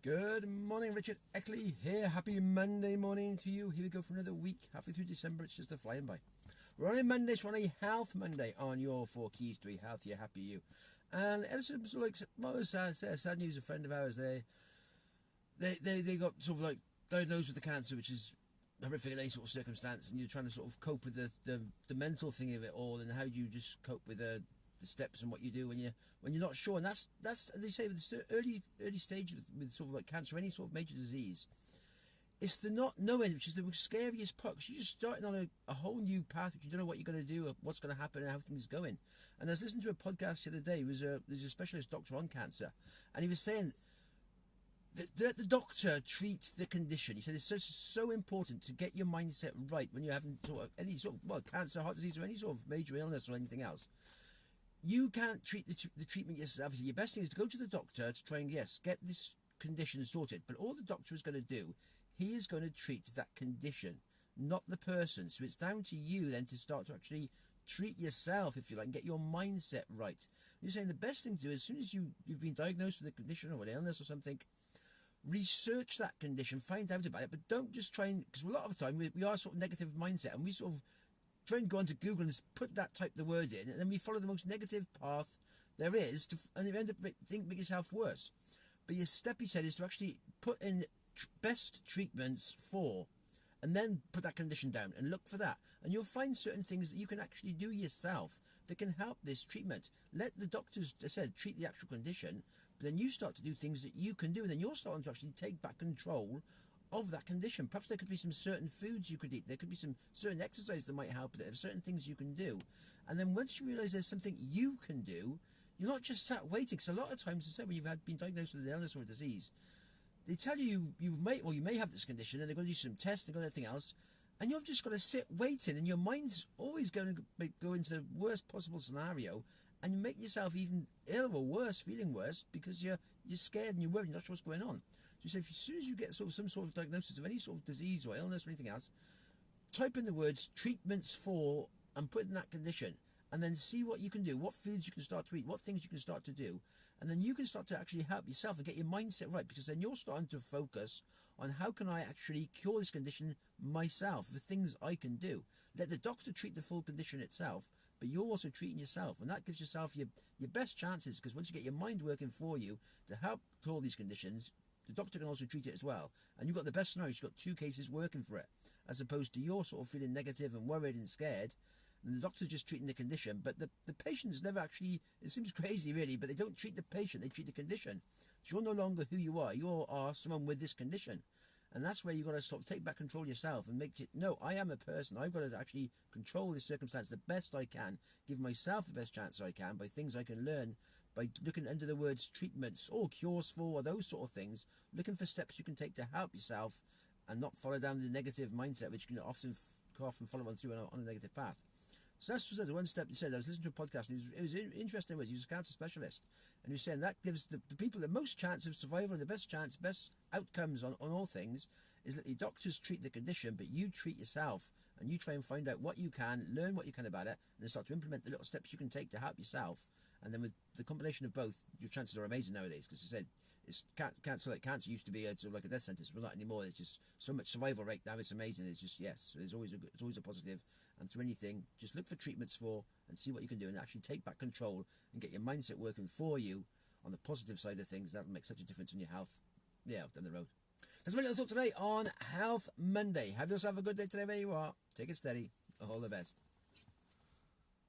Good morning, Richard Eckley here. Happy Monday morning to you. Here we go for another week. Halfway through December, it's just a flying by. We're on a Monday, it's on a Health Monday on your 4 keys to a healthier, happier you. And it's like, well, sad news. A friend of ours, they got sort of like diagnosed with the cancer, which is horrific in any sort of circumstance, and you're trying to sort of cope with the mental thing of it all, and how do you just cope with the steps and what you do when you're not sure. And that's they say with the early stage with sort of like cancer or any sort of major disease, it's the not knowing which is the scariest part, because you're just starting on a whole new path which you don't know what you're going to do or what's going to happen and how things are going. And I was listening to a podcast the other day. There's a specialist doctor on cancer, and he was saying let the doctor treat the condition. He said it's so important to get your mindset right when you're having sort of any sort of cancer, heart disease, or any sort of major illness or anything else. You can't treat the treatment yourself. Your best thing is to go to the doctor to try and, yes, get this condition sorted. But all the doctor is going to do, he is going to treat that condition, not the person. So it's down to you then to start to actually treat yourself, if you like, and get your mindset right. You're saying the best thing to do, as soon as you've been diagnosed with a condition or an illness or something, research that condition, find out about it, but don't just try and, because a lot of the time we are sort of negative mindset, and we sort of try and go onto Google and put that type the word in, and then we follow the most negative path there is, and you end up making yourself worse. But your step, he said, is to actually put in best treatments for, and then put that condition down and look for that, and you'll find certain things that you can actually do yourself that can help this treatment. Let the doctors, as I said, treat the actual condition, but then you start to do things that you can do, and then you're starting to actually take back control of that condition. Perhaps there could be some certain foods you could eat. There could be some certain exercise that might help. There are certain things you can do. And then once you realise there's something you can do, you're not just sat waiting. Because a lot of times, as I said, when you've been diagnosed with an illness or a disease, they tell you you may have this condition, and they're going to do some tests, they're going to do anything else, and you've just got to sit waiting, and your mind's always going to go into the worst possible scenario, and you make yourself even ill or worse, feeling worse, because you're scared and you're worried, you're not sure what's going on. So you say, as soon as you get some sort of diagnosis of any sort of disease or illness or anything else, type in the words treatments for and put in that condition, and then see what you can do, what foods you can start to eat, what things you can start to do, and then you can start to actually help yourself and get your mindset right, because then you're starting to focus on how can I actually cure this condition myself, the things I can do. Let the doctor treat the full condition itself, but you're also treating yourself, and that gives yourself your best chances, because once you get your mind working for you to help cure these conditions, the doctor can also treat it as well. And you've got the best scenario. You've got two cases working for it, as opposed to you're sort of feeling negative and worried and scared, and the doctor's just treating the condition. But the patient's never actually, it seems crazy really, but they don't treat the patient, they treat the condition. So you're no longer who you are. You are someone with this condition. And that's where you've got to sort of take back control yourself and make it, no, I am a person. I've got to actually control this circumstance the best I can, give myself the best chance I can by things I can learn, by looking under the words treatments or cures for or those sort of things, looking for steps you can take to help yourself and not follow down the negative mindset, which can often follow on through on a negative path. So that's just the one step. You said, I was listening to a podcast, and it was interesting. He was a cancer specialist, and he was saying that gives the people the most chance of survival and the best outcomes on all things is that the doctors treat the condition, but you treat yourself, and you try and find out what you can, learn what you can about it, and then start to implement the little steps you can take to help yourself. And then with the combination of both, your chances are amazing nowadays, because I said it's cancer used to be sort of like a death sentence, but not anymore. There's just so much survival rate now. It's amazing. It's just, yes, it's always a positive. And through anything, just look for treatments for and see what you can do, and actually take back control and get your mindset working for you on the positive side of things. That'll make such a difference in your health, down the road. That's my little talk today on Health Monday. Have yourself a good day today where you are. Take it steady. All the best.